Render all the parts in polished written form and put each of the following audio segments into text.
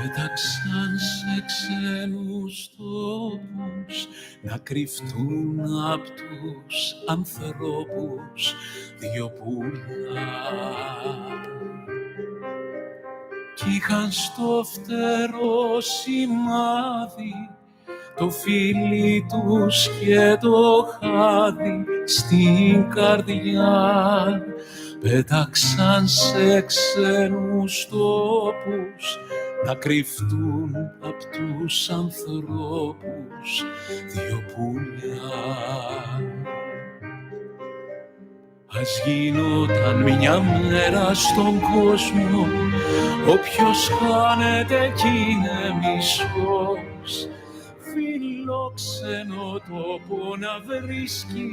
πέταξαν σε ξένους τόπους να κρυφτούν απ' τους ανθρώπους δυο πουλιά. Κι είχαν στο φτερό σημάδι το φίλι τους και το χάδι στην καρδιά. Πέταξαν σε ξένους τόπους να κρυφτούν απ' τους ανθρώπους δυο πουλιά. Ας γινόταν μια μέρα στον κόσμο όποιος χάνεται κι είναι μισός, φιλόξενο τόπο να βρίσκει,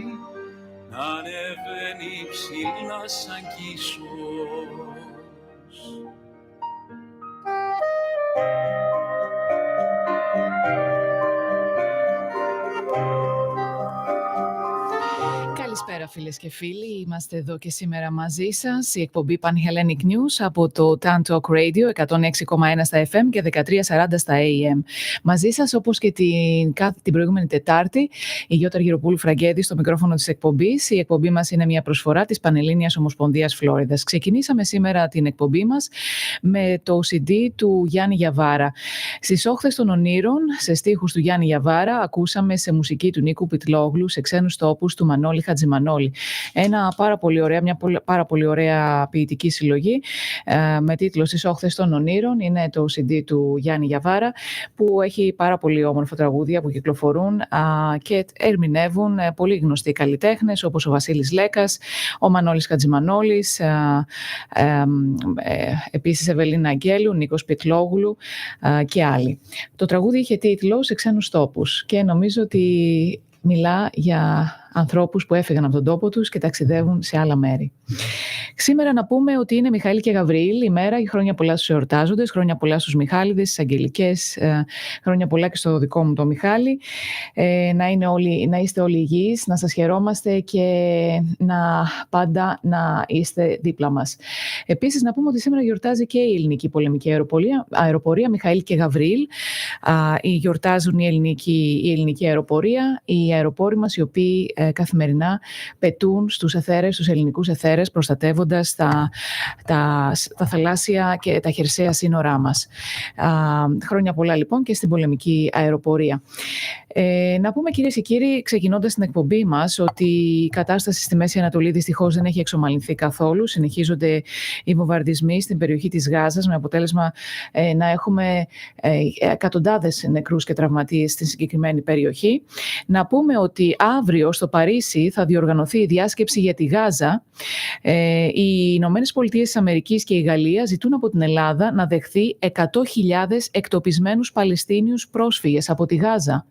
να ανεβαίνει ψηλά σαν κίσος. Καλησπέρα φίλες και φίλοι, είμαστε εδώ και σήμερα μαζί σας. Η εκπομπή Pan Hellenic News από το WTAN Talk Radio 106,1 στα FM και 1340 στα AM. Μαζί σας όπως και την προηγούμενη Τετάρτη, η Γιώτα Αργυροπούλου-Φραγκέδη στο μικρόφωνο της εκπομπής. Η εκπομπή μας είναι μια προσφορά της Πανελλήνιας Ομοσπονδίας Φλόριδας. Ξεκινήσαμε σήμερα την εκπομπή μας με το CD του Γιάννη Γιαβάρα. Στις όχθες των ονείρων, σε στίχους του Γιάννη Γιαβάρα, ακούσαμε σε μουσική του Νίκου Πιτλόγλου, σε ξένους τόπους του Μανώλη Χατζημανόλη. Μια πάρα πολύ ωραία ποιητική συλλογή με τίτλο «Στις όχθες των ονείρων». Είναι το CD του Γιάννη Γιαβάρα, που έχει πάρα πολύ όμορφα τραγούδια που κυκλοφορούν και ερμηνεύουν πολύ γνωστοί καλλιτέχνες όπως ο Βασίλης Λέκας, ο Μανώλης Χατζημανόλης, επίσης Ευελίνα Αγγέλου, Νίκος Πιτλόγλου και άλλοι. Το τραγούδι είχε τίτλο «Σε ξένους τόπους» και νομίζω ότι μιλά για ανθρώπους που έφυγαν από τον τόπο τους και ταξιδεύουν σε άλλα μέρη. Σήμερα να πούμε ότι είναι Μιχαήλ και Γαβριήλ ημέρα, χρόνια πολλά στους εορτάζοντες, χρόνια πολλά στους Μιχάληδες, στις Αγγελικές, χρόνια πολλά και στο δικό μου το Μιχάλη. Να είστε όλοι υγιείς, να σας χαιρόμαστε και πάντα να είστε δίπλα μας. Επίσης να πούμε ότι σήμερα γιορτάζει και η ελληνική πολεμική αεροπορία Μιχαήλ και Γαβριήλ. Γιορτάζουν η ελληνική αεροπορία, οι αεροπόροι μας οι οποίοι καθημερινά πετούν στους ελληνικούς εθέρες, προστατεύοντας τα θαλάσσια και τα χερσαία σύνορά μας. Χρόνια πολλά λοιπόν και στην πολεμική αεροπορία. Να πούμε κυρίες και κύριοι, ξεκινώντας την εκπομπή μας, ότι η κατάσταση στη Μέση Ανατολή δυστυχώς δεν έχει εξομαλυνθεί καθόλου. Συνεχίζονται οι βομβαρδισμοί στην περιοχή της Γάζας, με αποτέλεσμα να έχουμε εκατοντάδες νεκρούς και τραυματίες στην συγκεκριμένη περιοχή. Να πούμε ότι αύριο στο Παρίσι θα διοργανωθεί η διάσκεψη για τη Γάζα. Οι Ηνωμένες Πολιτείες της Αμερικής και η Γαλλία ζητούν από την Ελλάδα να δεχθεί 100.000 εκτοπισμένους Παλαιστίνιους πρόσφυγες από τη Γάζα.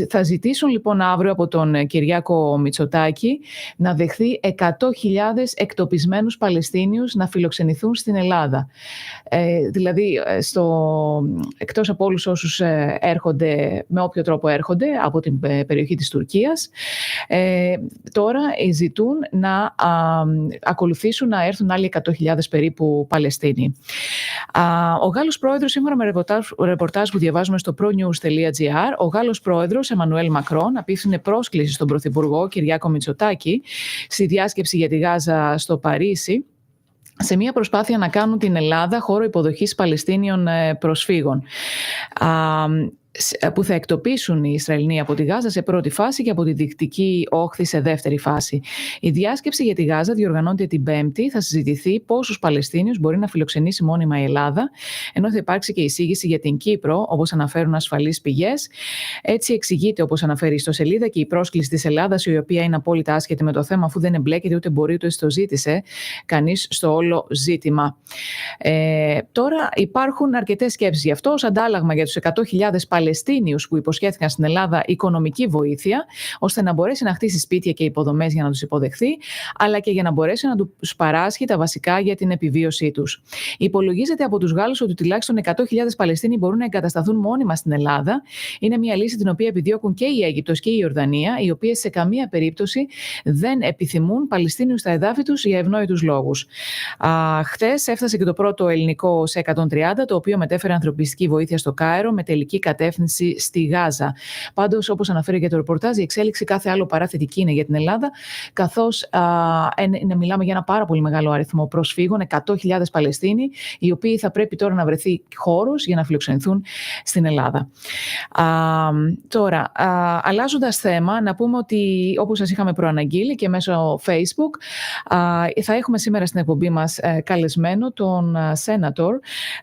Θα ζητήσουν λοιπόν αύριο από τον Κυριάκο Μητσοτάκη να δεχθεί 100.000 εκτοπισμένους Παλαιστίνιους να φιλοξενηθούν στην Ελλάδα. Δηλαδή, εκτός από όλους όσους έρχονται, με όποιο τρόπο έρχονται από την περιοχή της Τουρκίας, τώρα ζητούν να ακολουθήσουν να έρθουν άλλοι 100.000 περίπου Παλαιστίνοι. Ο Γάλλος πρόεδρος, σύμφωνα με ρεπορτάζ που διαβάζουμε στο pronews.gr, ο Γάλλος πρόεδρος Εμμανουέλ Μακρόν απίφθινε πρόσκληση στον Πρωθυπουργό Κυριάκο Μητσοτάκη στη διάσκεψη για τη Γάζα στο Παρίσι, σε μια προσπάθεια να κάνουν την Ελλάδα χώρο υποδοχής Παλαιστίνιων προσφύγων, που θα εκτοπίσουν οι Ισραηλοί από τη Γάζα σε πρώτη φάση και από τη Δυτική Όχθη σε δεύτερη φάση. Η διάσκεψη για τη Γάζα διοργανώνεται την Πέμπτη. Θα συζητηθεί πόσους Παλαιστίνιους μπορεί να φιλοξενήσει μόνιμα η Ελλάδα, ενώ θα υπάρξει και εισήγηση για την Κύπρο, όπως αναφέρουν ασφαλείς πηγές. Έτσι εξηγείται, όπως αναφέρει η ιστοσελίδα, και η πρόσκληση της Ελλάδας, η οποία είναι απόλυτα άσχετη με το θέμα, αφού δεν εμπλέκεται ούτε μπορεί ούτε το ζήτησε κανείς στο όλο ζήτημα. Τώρα υπάρχουν αρκετές σκέψεις γι' αυτό. Ως αντάλλαγμα για τους 100.000 Παλαιστίνιους που υποσχέθηκαν στην Ελλάδα οικονομική βοήθεια, ώστε να μπορέσει να χτίσει σπίτια και υποδομές για να τους υποδεχθεί, αλλά και για να μπορέσει να τους παράσχει τα βασικά για την επιβίωσή τους. Υπολογίζεται από τους Γάλλους ότι τουλάχιστον 100.000 Παλαιστίνοι μπορούν να εγκατασταθούν μόνιμα στην Ελλάδα. Είναι μια λύση την οποία επιδιώκουν και η Αίγυπτος και η Ιορδανία, οι οποίες σε καμία περίπτωση δεν επιθυμούν Παλαιστίνιους στα εδάφη τους για ευνόητους λόγους. Χθες έφτασε και το πρώτο ελληνικό σε 130, το οποίο μετέφερε ανθρωπιστική βοήθεια στο Κάιρο με τελική κατεύθυνση στη Γάζα. Πάντως, όπως αναφέρει και το ρεπορτάζ, η εξέλιξη κάθε άλλο παρά θετική είναι για την Ελλάδα, καθώς μιλάμε για ένα πάρα πολύ μεγάλο αριθμό προσφύγων, 100.000 Παλαιστίνοι, οι οποίοι θα πρέπει τώρα να βρεθεί χώρος για να φιλοξενηθούν στην Ελλάδα. Τώρα, αλλάζοντας θέμα, να πούμε ότι όπως σας είχαμε προαναγγείλει και μέσω Facebook, θα έχουμε σήμερα στην εκπομπή μας καλεσμένο τον Senator,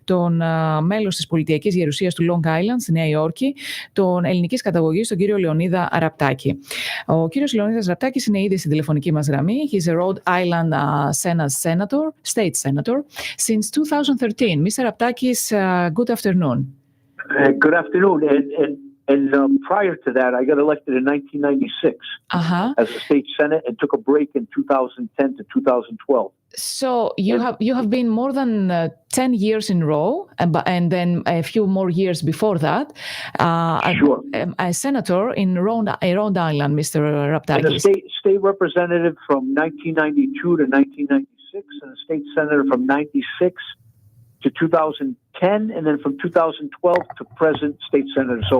τον μέλος της πολιτιακής γερουσίας του Long Island στη Νέα Υόρκη, τον ελληνικής καταγωγής, τον κύριο Λεωνίδα Ραπτάκη. Ο κύριος Λεωνίδας Ραπτάκης είναι ήδη στην τηλεφωνική μας γραμμή. He's a Rhode Island State Senator since 2013. Mr. Raptakis, good afternoon. Good afternoon. And prior to that, I got elected in 1996 as a state senate and took a break in 2010 to 2012. So you have been more than 10 years in row, and then a few more years before that, Sure. a senator in Rhode Island, Mr. Raptakis. And a state representative from 1992 to 1996, and a state senator from 96 to 2010, and then from 2012 to present state senator. So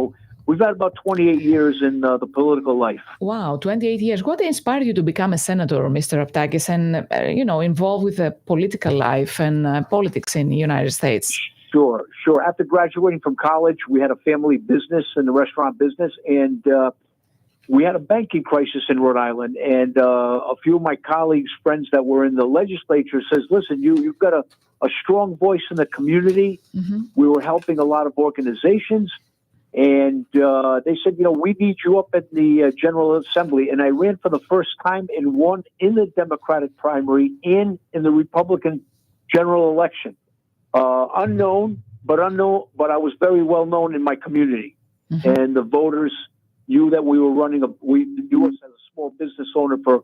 we've had about 28 years in the political life. Wow, 28 years. What inspired you to become a senator, Mr. Raptakis, and involved with the political life and politics in the United States? Sure. After graduating from college, we had a family business in the restaurant business, and we had a banking crisis in Rhode Island. And a few of my colleagues, friends that were in the legislature, says, "Listen, you've got a strong voice in the community." Mm-hmm. We were helping a lot of organizations. And they said, we need you up at the General Assembly. And I ran for the first time and won in the Democratic primary and in the Republican general election. Unknown, but I was very well known in my community. Mm-hmm. And the voters knew that we were running. We knew us as a small business owner for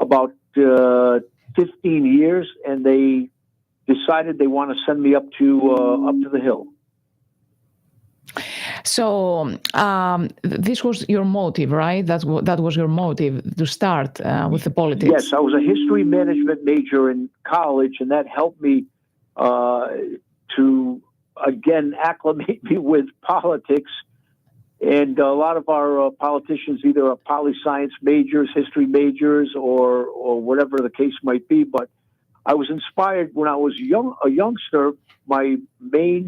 about 15 years, and they decided they want to send me up to the Hill. So this was your motive, right? That was your motive to start with the politics. Yes, I was a history management major in college, and that helped me to, again, acclimate me with politics. And a lot of our politicians either are poli-science majors, history majors, or whatever the case might be. But I was inspired when I was a youngster. My main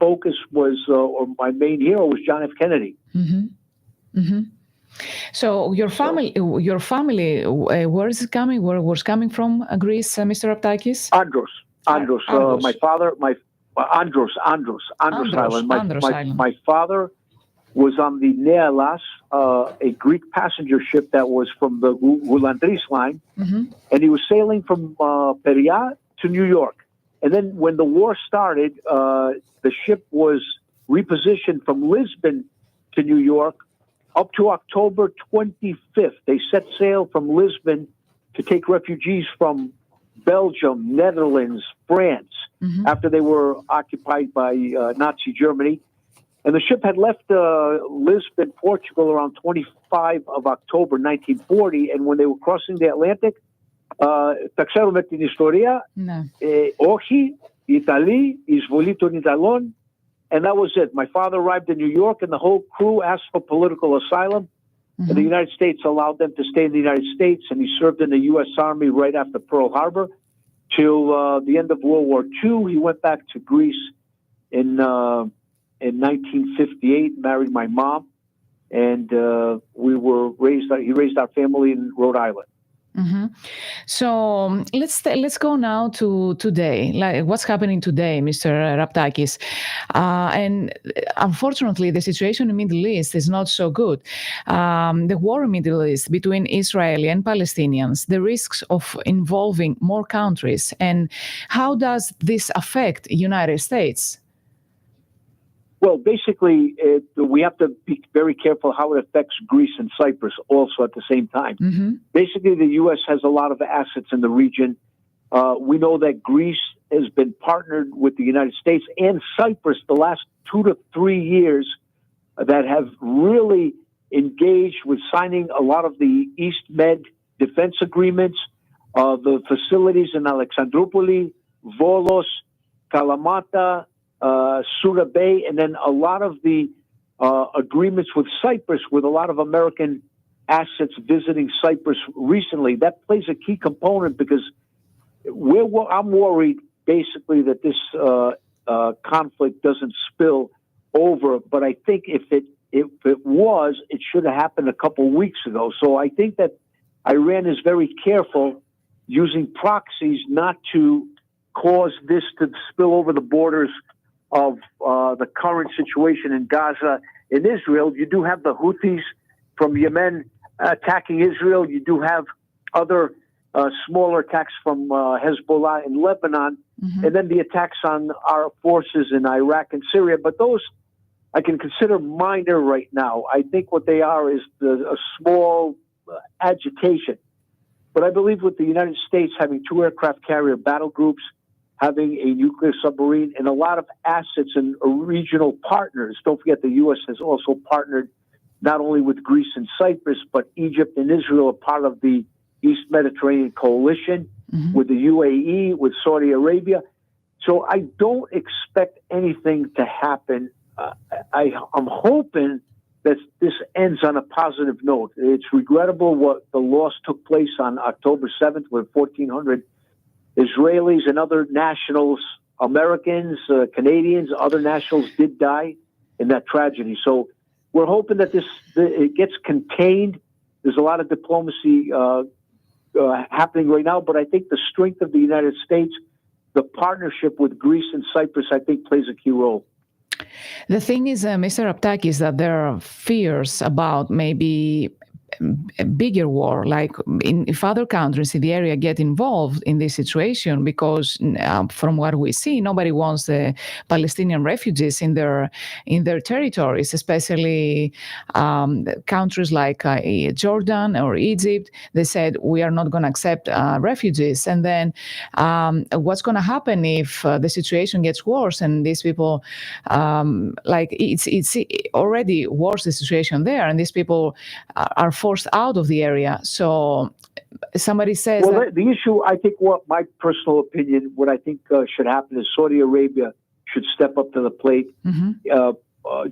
focus was, or my main hero was John F. Kennedy. Mm-hmm. Mm-hmm. So your family, where is it coming? Where was coming from Greece, Mr. Raptakis? Andros. My father, Andros Island. My father was on the Nealas, a Greek passenger ship that was from the Gulandris line, mm-hmm. and he was sailing from Peria to New York. And then when the war started, the ship was repositioned from Lisbon to New York up to October 25th. They set sail from Lisbon to take refugees from Belgium, Netherlands, France, mm-hmm. after they were occupied by Nazi Germany. And the ship had left Lisbon, Portugal around 25 of October 1940. And when they were crossing the Atlantic, τα ξέρουμε την ιστορία, όχι, οι Ιταλοί, η εισβολή των Ιταλών, and that was it. My father arrived in New York and the whole crew asked for political asylum, mm-hmm. and the United States allowed them to stay in the United States, and he served in the U.S. Army right after Pearl Harbor till the end of World War II. He went back to Greece in 1958, married my mom, and he raised our family in Rhode Island. Mm-hmm. So let's go now to today. Like what's happening today, Mr. Raptakis? And unfortunately, the situation in the Middle East is not so good. The war in the Middle East between Israeli and Palestinians, the risks of involving more countries, and how does this affect the United States? Well, basically, we have to be very careful how it affects Greece and Cyprus also at the same time. Mm-hmm. Basically, the U.S. has a lot of assets in the region. We know that Greece has been partnered with the United States and Cyprus the last 2 to 3 years that have really engaged with signing a lot of the East Med defense agreements, the facilities in Alexandroupoli, Volos, Kalamata, Sura Bay, and then a lot of the agreements with Cyprus, with a lot of American assets visiting Cyprus recently. That plays a key component because I'm worried basically that this conflict doesn't spill over, but I think if it was, it should have happened a couple of weeks ago. So I think that Iran is very careful using proxies not to cause this to spill over the borders of the current situation in Gaza and Israel. You do have the Houthis from Yemen attacking Israel. You do have other smaller attacks from Hezbollah in Lebanon, and then the attacks on our forces in Iraq and Syria. But those I can consider minor right now. I think what they are is a small agitation. But I believe with the United States having 2 aircraft carrier battle groups, having a nuclear submarine, and a lot of assets and regional partners. Don't forget the U.S. has also partnered not only with Greece and Cyprus, but Egypt and Israel are part of the East Mediterranean Coalition, with the UAE, with Saudi Arabia. So I don't expect anything to happen. I'm hoping that this ends on a positive note. It's regrettable what the loss took place on October 7th, where 1,400 Israelis and other nationals, Americans, Canadians, other nationals did die in that tragedy. So we're hoping that it gets contained. There's a lot of diplomacy happening right now, but I think the strength of the United States, the partnership with Greece and Cyprus, I think plays a key role. The thing is, Mr. Aptakis, that there are fears about maybe a bigger war, like if other countries in the area get involved in this situation, because from what we see, nobody wants the Palestinian refugees in their territories, especially countries like Jordan or Egypt. They said we are not going to accept refugees, and then what's going to happen if the situation gets worse and these people, like it's already worse, the situation there, and these people are forced out of the area. So somebody says... Well, the issue, I think, what my personal opinion, what I think should happen is Saudi Arabia should step up to the plate.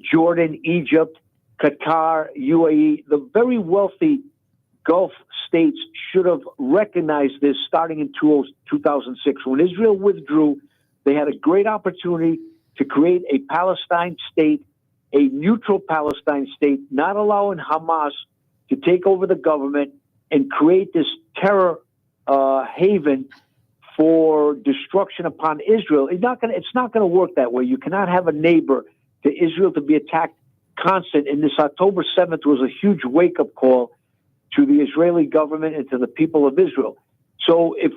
Jordan, Egypt, Qatar, UAE, the very wealthy Gulf states should have recognized this starting in 2006. When Israel withdrew, they had a great opportunity to create a Palestine state, a neutral Palestine state, not allowing Hamas to take over the government and create this terror haven for destruction upon Israel. It's not going to work that way. You cannot have a neighbor to Israel to be attacked constant. And this October 7th was a huge wake-up call to the Israeli government and to the people of Israel. So if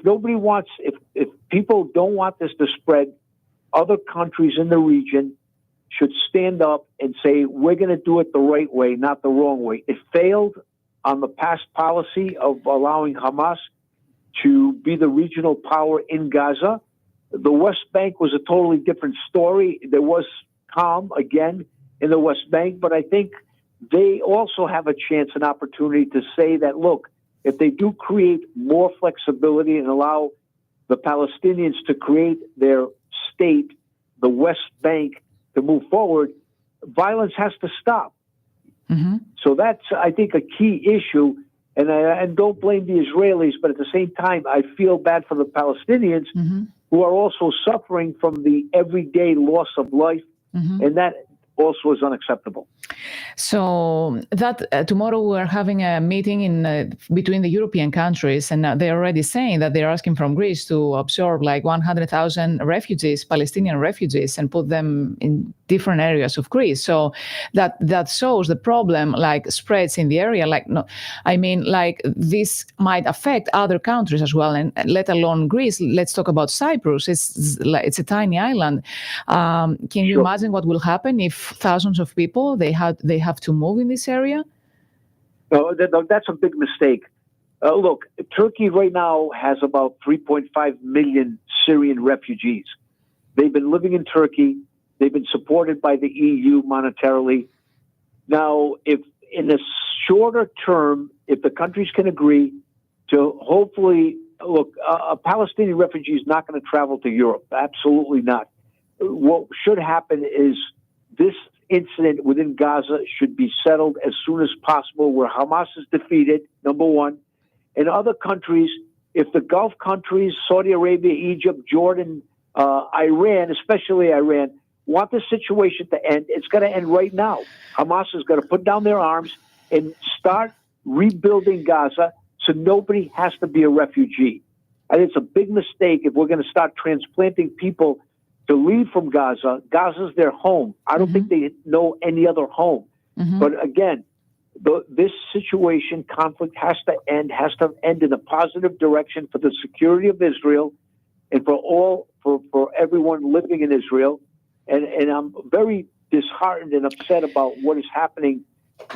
people don't want this to spread, other countries in the region should stand up and say, we're going to do it the right way, not the wrong way. It failed on the past policy of allowing Hamas to be the regional power in Gaza. The West Bank was a totally different story. There was calm again in the West Bank, but I think they also have a chance, an opportunity to say that, look, if they do create more flexibility and allow the Palestinians to create their state, the West Bank, to move forward, violence has to stop. So that's, I think, a key issue. And don't blame the Israelis, but at the same time, I feel bad for the Palestinians who are also suffering from the everyday loss of life, and that also is unacceptable. So that tomorrow we're having a meeting between the European countries, and they're already saying that they're asking from Greece to absorb like 100,000 refugees, Palestinian refugees, and put them in different areas of Greece. So that shows the problem, like spreads in the area. Like, no, I mean, like this might affect other countries as well, and let alone Greece. Let's talk about Cyprus. It's a tiny island. Can you imagine what will happen if thousands of people they have to move in this area? No, that's a big mistake. Look, Turkey right now has about 3.5 million Syrian refugees. They've been living in Turkey. They've been supported by the EU monetarily. Now, if in a shorter term, if the countries can agree to hopefully, look, a Palestinian refugee is not going to travel to Europe. Absolutely not. What should happen is this incident within Gaza should be settled as soon as possible, where Hamas is defeated, number one. In other countries, if the Gulf countries, Saudi Arabia, Egypt, Jordan, Iran, especially Iran, want the situation to end, it's going to end right now. Hamas is going to put down their arms and start rebuilding Gaza so nobody has to be a refugee. And it's a big mistake if we're going to start transplanting people to leave from Gaza. Gaza's their home. I don't think they know any other home. But again, this situation, conflict has to end in a positive direction for the security of Israel and for everyone living in Israel. And I'm very disheartened and upset about what is happening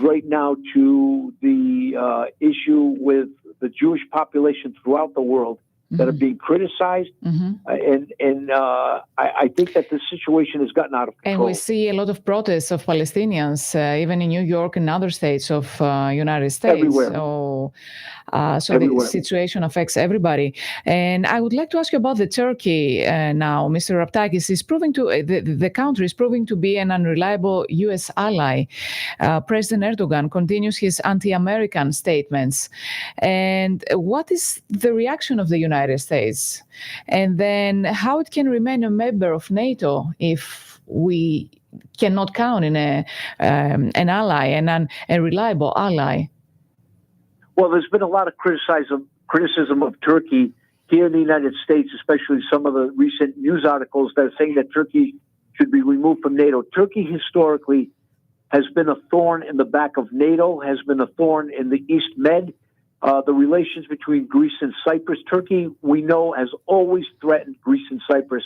right now to the issue with the Jewish population throughout the world that are being criticized. And I think that the situation has gotten out of control. And we see a lot of protests of Palestinians, even in New York and other states of United States. Everywhere. So the situation affects everybody. And I would like to ask you about the Turkey now. Mr. Raptakis is proving the country is proving to be an unreliable U.S. ally. President Erdogan continues his anti-American statements. And what is the reaction of the United States? And then how it can remain a member of NATO if we cannot count in an ally, a reliable ally? Well, there's been a lot of criticism of Turkey here in the United States, especially some of the recent news articles that are saying that Turkey should be removed from NATO. Turkey historically has been a thorn in the back of NATO, has been a thorn in the East Med. The relations between Greece and Cyprus. Turkey, we know, has always threatened Greece and Cyprus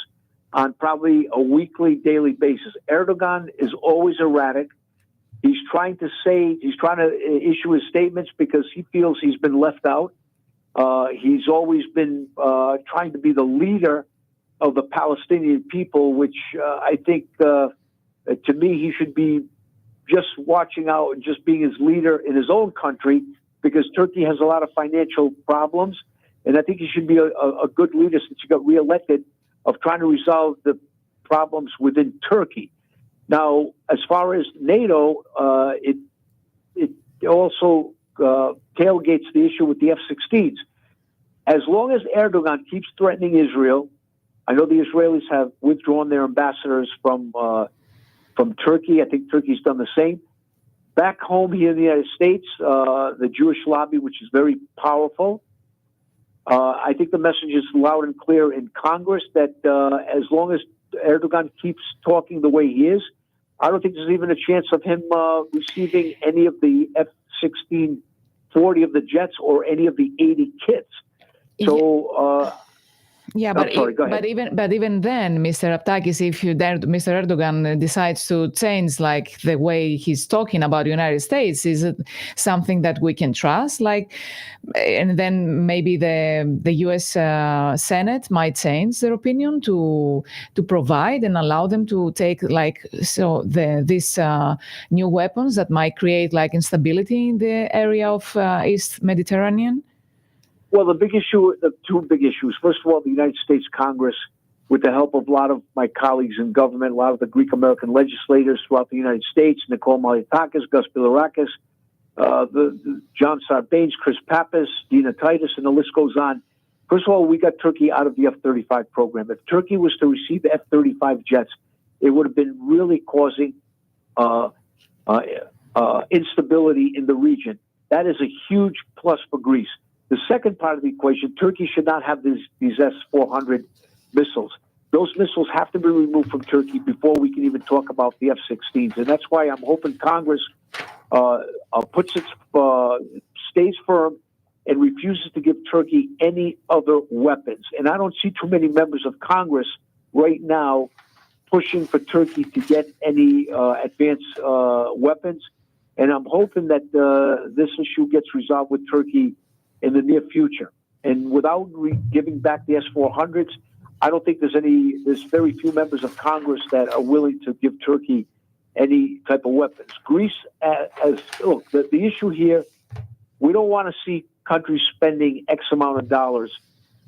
on probably a weekly, daily basis. Erdogan is always erratic. He's trying to issue his statements because he feels he's been left out. He's always been trying to be the leader of the Palestinian people, which I think, to me, he should be just watching out and just being his leader in his own country, because Turkey has a lot of financial problems. And I think he should be a good leader, since he got reelected, of trying to resolve the problems within Turkey. Now, as far as NATO, it also tailgates the issue with the F-16s. As long as Erdogan keeps threatening Israel, I know the Israelis have withdrawn their ambassadors from Turkey. I think Turkey's done the same. Back home here in the United States, the Jewish lobby, which is very powerful, I think the message is loud and clear in Congress that as long as Erdogan keeps talking the way he is, I don't think there's even a chance of him receiving any of the F-16-40 of the jets or any of the 80 kits. So, but even then, Mr. Raptakis, if Mr. Erdogan decides to change like the way he's talking about the United States, is it something that we can trust? Like, and then maybe the U.S. Senate might change their opinion to provide and allow them to take these new weapons that might create like instability in the area of East Mediterranean. Well, the two big issues. First of all, the United States Congress, with the help of a lot of my colleagues in government, a lot of the Greek-American legislators throughout the United States, Nicole Malliotakis, Gus Bilirakis, John Sarbanes, Chris Pappas, Dina Titus, and the list goes on. First of all, we got Turkey out of the F-35 program. If Turkey was to receive F-35 jets, it would have been really causing instability in the region. That is a huge plus for Greece. The second part of the equation, Turkey should not have these S-400 missiles. those missiles have to be removed from Turkey before we can even talk about the F-16s. And that's why I'm hoping Congress stays firm and refuses to give Turkey any other weapons. And I don't see too many members of Congress right now pushing for Turkey to get any advanced weapons. And I'm hoping that this issue gets resolved with Turkey in the near future. And without giving back the S-400s, I don't think there's very few members of Congress that are willing to give Turkey any type of weapons. Greece, look, the issue here, we don't want to see countries spending X amount of dollars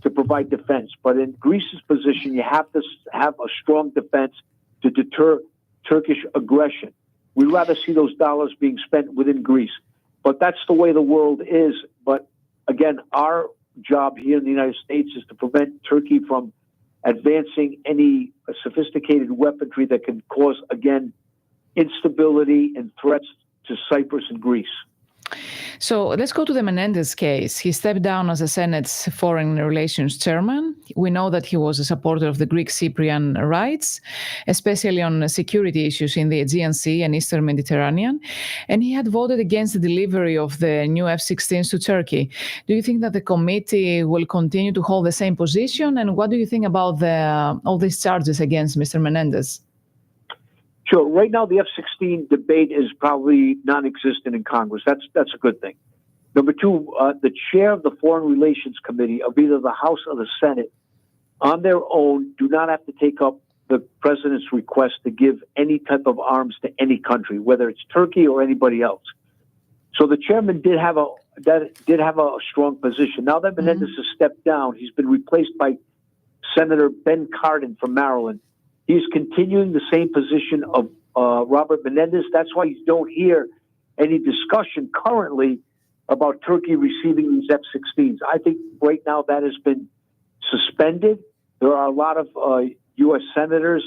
to provide defense. But in Greece's position, you have to have a strong defense to deter Turkish aggression. We'd rather see those dollars being spent within Greece. But that's the way the world is. But again, our job here in the United States is to prevent Turkey from advancing any sophisticated weaponry that can cause, again, instability and threats to Cyprus and Greece. So let's go to the Menendez case. He stepped down as the Senate's Foreign Relations Chairman. We know that he was a supporter of the Greek Cyprian rights, especially on security issues in the Aegean Sea and Eastern Mediterranean. And he had voted against the delivery of the new F-16s to Turkey. Do you think that the committee will continue to hold the same position? And what do you think about all these charges against Mr. Menendez? Sure. Right now, the F-16 debate is probably non-existent in Congress. That's a good thing. Number two, the chair of the Foreign Relations Committee of either the House or the Senate, on their own, do not have to take up the president's request to give any type of arms to any country, whether it's Turkey or anybody else. So the chairman did have a strong position. Now that Menendez has stepped down, he's been replaced by Senator Ben Cardin from Maryland. He's continuing the same position of Robert Menendez. That's why you don't hear any discussion currently about Turkey receiving these F-16s. I think right now that has been suspended. There are a lot of U.S. senators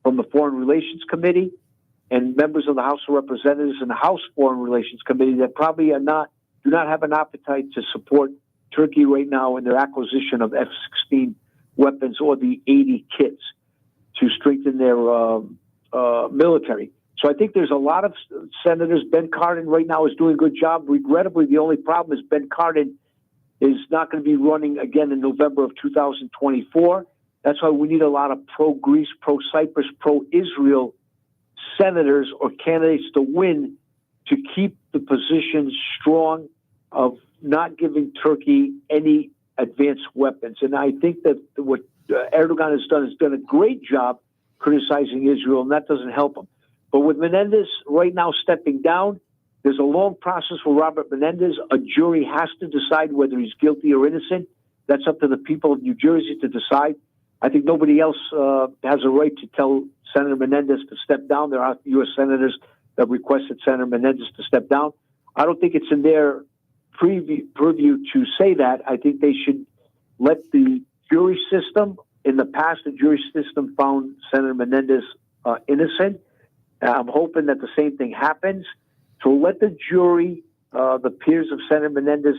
from the Foreign Relations Committee and members of the House of Representatives and the House Foreign Relations Committee that probably do not have an appetite to support Turkey right now in their acquisition of F-16 weapons or the 80 kits to strengthen their military. So I think there's a lot of senators. Ben Cardin right now is doing a good job. Regrettably, the only problem is Ben Cardin is not going to be running again in November of 2024. That's why we need a lot of pro-Greece, pro-Cyprus, pro-Israel senators or candidates to win to keep the position strong of not giving Turkey any advanced weapons. And I think that what Erdogan has done a great job criticizing Israel, and that doesn't help him. But with Menendez right now stepping down, there's a long process for Robert Menendez. A jury has to decide whether he's guilty or innocent. That's up to the people of New Jersey to decide. I think nobody else has a right to tell Senator Menendez to step down. There are U.S. senators that requested Senator Menendez to step down. I don't think it's in their purview to say that. I think they should let the jury system. In the past, the jury system found Senator Menendez innocent. I'm hoping that the same thing happens. So let the jury, the peers of Senator Menendez,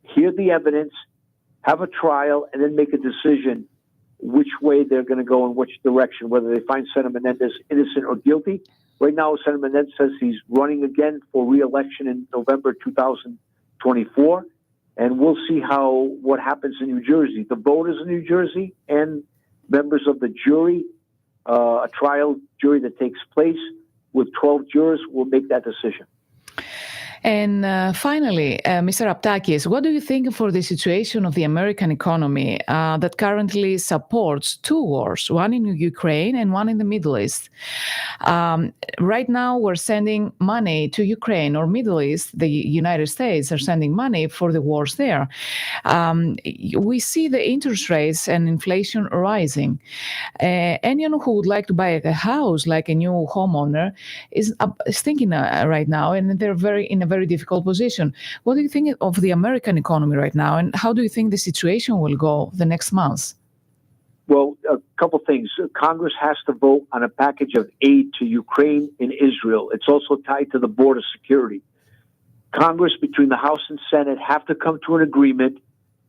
hear the evidence, have a trial, and then make a decision which way they're going to go in which direction, whether they find Senator Menendez innocent or guilty. Right now, Senator Menendez says he's running again for re-election in November 2024. And we'll see what happens in New Jersey. The voters in New Jersey and members of the jury, a trial jury that takes place with 12 jurors, will make that decision. And finally, Mr. Aptakis, what do you think for the situation of the American economy that currently supports two wars, one in Ukraine and one in the Middle East? Right now, we're sending money to Ukraine or Middle East. The United States are sending money for the wars there. We see the interest rates and inflation rising. Anyone who would like to buy a house, like a new homeowner, is thinking right now, and they're in a very difficult position. What do you think of the American economy right now, and how do you think the situation will go the next months? Well, a couple things. Congress has to vote on a package of aid to Ukraine and Israel. It's also tied to the border security. Congress, between the House and Senate, have to come to an agreement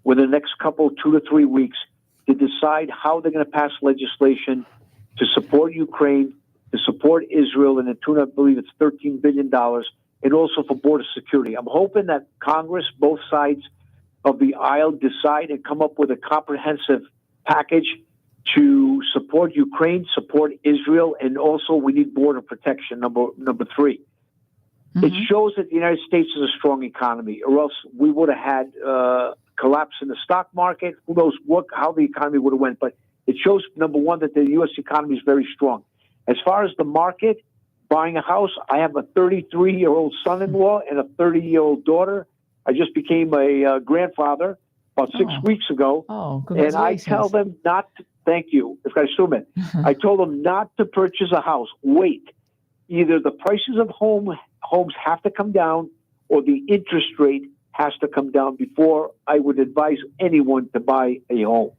within the next 2 to 3 weeks to decide how they're going to pass legislation to support Ukraine, to support Israel, and the tune, I believe it's $13 billion, and also for border security. I'm hoping that Congress, both sides of the aisle, decide and come up with a comprehensive package to support Ukraine, support Israel, and also we need border protection, number three. Mm-hmm. It shows that the United States is a strong economy, or else we would have had collapse in the stock market. Who knows how the economy would have went, but it shows, number one, that the U.S. economy is very strong. As far as the market, buying a house, I have a 33-year-old son-in-law and a 30-year-old daughter. I just became a grandfather about 6 weeks ago. Oh, and I tell them not to, thank you, if I assume it. I told them not to purchase a house. Wait. Either the prices of homes have to come down or the interest rate has to come down before I would advise anyone to buy a home.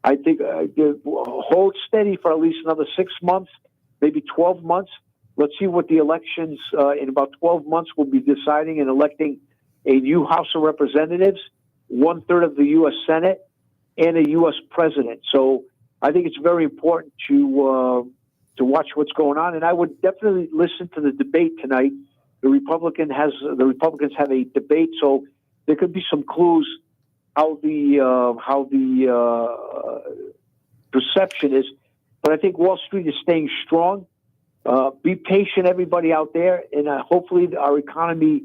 I think hold steady for at least another 6 months, maybe 12 months. Let's see what the elections in about 12 months will be deciding and electing a new House of Representatives, 1/3 of the U.S. Senate, and a U.S. president. So I think it's very important to watch what's going on. And I would definitely listen to the debate tonight. The Republicans have a debate, so there could be some clues how the perception is. But I think Wall Street is staying strong. Be patient, everybody out there, and hopefully our economy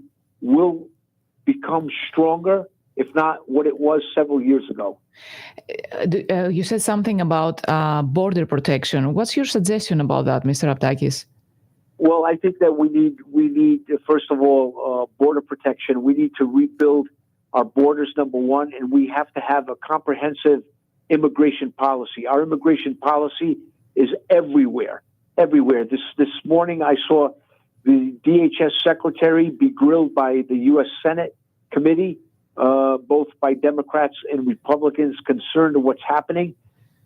will become stronger, if not what it was several years ago. You said something about border protection. What's your suggestion about that, Mr. Aptakis? Well, I think that we need first of all border protection. We need to rebuild our borders, number one, and we have to have a comprehensive immigration policy. Our immigration policy is everywhere. This morning I saw the DHS secretary be grilled by the U.S. Senate committee, both by Democrats and Republicans concerned of what's happening.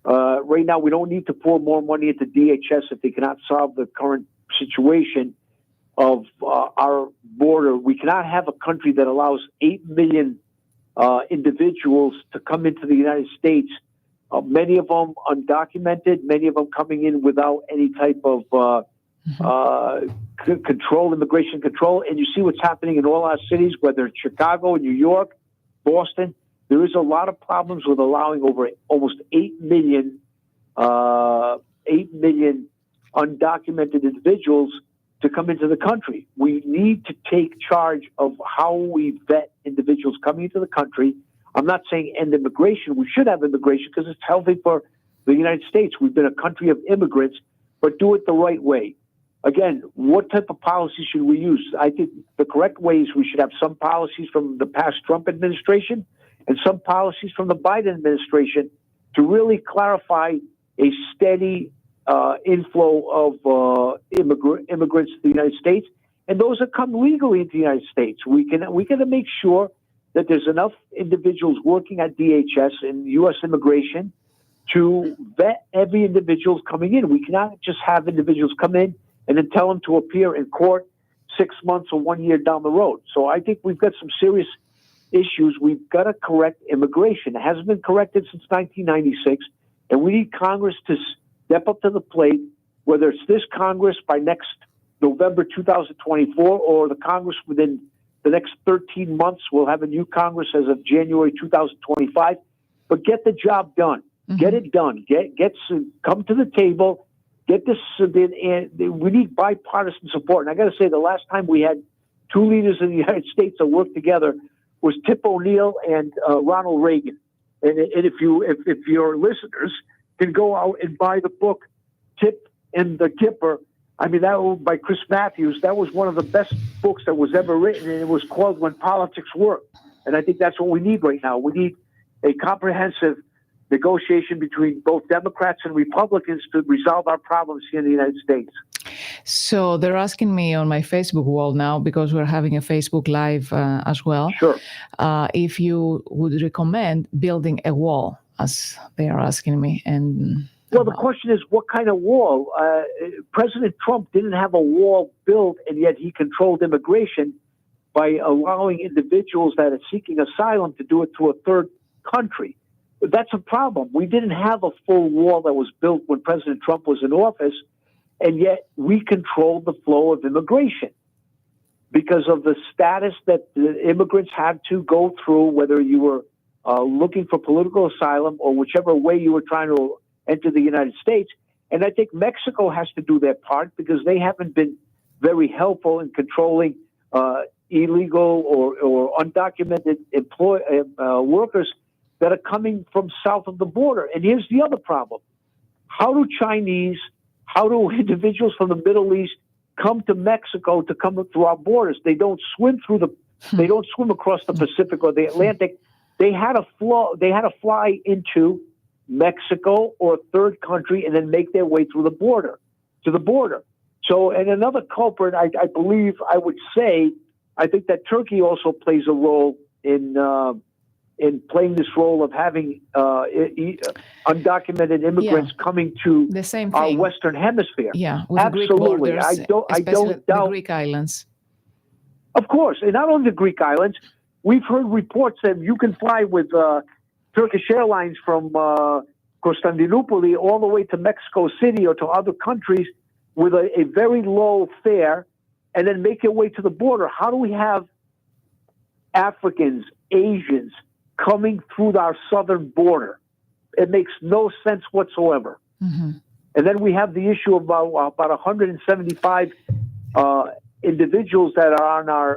Right now, we don't need to pour more money into DHS if they cannot solve the current situation of our border. We cannot have a country that allows 8 million individuals to come into the United States, many of them undocumented, many of them coming in without any type of immigration control. And you see what's happening in all our cities, whether it's Chicago, New York, Boston. There is a lot of problems with allowing over almost 8 million undocumented individuals to come into the country. We need to take charge of how we vet individuals coming into the country. I'm not saying end immigration. We should have immigration because it's healthy for the United States. We've been a country of immigrants, but do it the right way. Again, what type of policy should we use? I think the correct way is we should have some policies from the past Trump administration and some policies from the Biden administration to really clarify a steady inflow of immigrants to the United States, and those that come legally into the United States. We got to make sure that there's enough individuals working at DHS and U.S. immigration to vet every individual coming in. We cannot just have individuals come in and then tell them to appear in court 6 months or 1 year down the road. So I think we've got some serious issues. We've got to correct immigration. It hasn't been corrected since 1996, and we need Congress to step up to the plate, whether it's this Congress by next November 2024 or the Congress within the next 13 months. We'll have a new Congress as of January 2025. But get the job done. Mm-hmm. Get it done. Come to the table. Get this. We need bipartisan support. And I got to say, the last time we had two leaders in the United States that worked together was Tip O'Neill and Ronald Reagan. And if your listeners can go out and buy the book Tip and the Kipper, I mean, that was by Chris Matthews. That was one of the best books that was ever written, and it was called When Politics Work. And I think that's what we need right now. We need a comprehensive negotiation between both Democrats and Republicans to resolve our problems here in the United States. So they're asking me on my Facebook wall now, because we're having a Facebook Live as well. Sure. If you would recommend building a wall, as they are asking me. And well, the question is, what kind of wall? President Trump didn't have a wall built, and yet he controlled immigration by allowing individuals that are seeking asylum to do it to a third country. that's a problem. We didn't have a full wall that was built when President Trump was in office, and yet we controlled the flow of immigration because of the status that the immigrants had to go through, whether you were looking for political asylum or whichever way you were trying to enter the United States. And I think Mexico has to do their part because they haven't been very helpful in controlling illegal or undocumented workers that are coming from south of the border. And here's the other problem. How do individuals from the Middle East come to Mexico to come through our borders? They don't swim they don't swim across the Pacific or the Atlantic. They had to fly into Mexico or a third country and then make their way through the border to the border. So, and another culprit, I believe, I would say, I think that Turkey also plays a role in playing this role of having undocumented immigrants coming to the same our thing. Western Hemisphere. Yeah, with absolutely. The Greek borders, I don't doubt the Greek islands. Of course, and not only the Greek islands. We've heard reports that you can fly with Turkish Airlines from Constantinople all the way to Mexico City or to other countries with a very low fare and then make your way to the border. How do we have Africans, Asians coming through our southern border? It makes no sense whatsoever. Mm-hmm. And then we have the issue of about 175 individuals that are on our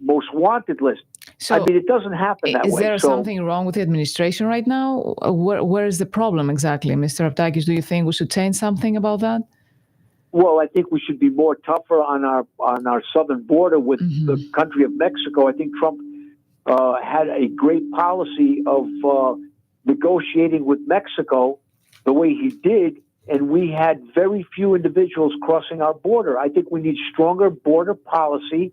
most wanted list. So, I mean, it doesn't happen that way. Is there something wrong with the administration right now? Where is the problem exactly, Mr. Raptakis? Do you think we should change something about that? Well, I think we should be more tougher on our southern border with the country of Mexico. I think Trump had a great policy of negotiating with Mexico the way he did, and we had very few individuals crossing our border. I think we need stronger border policy.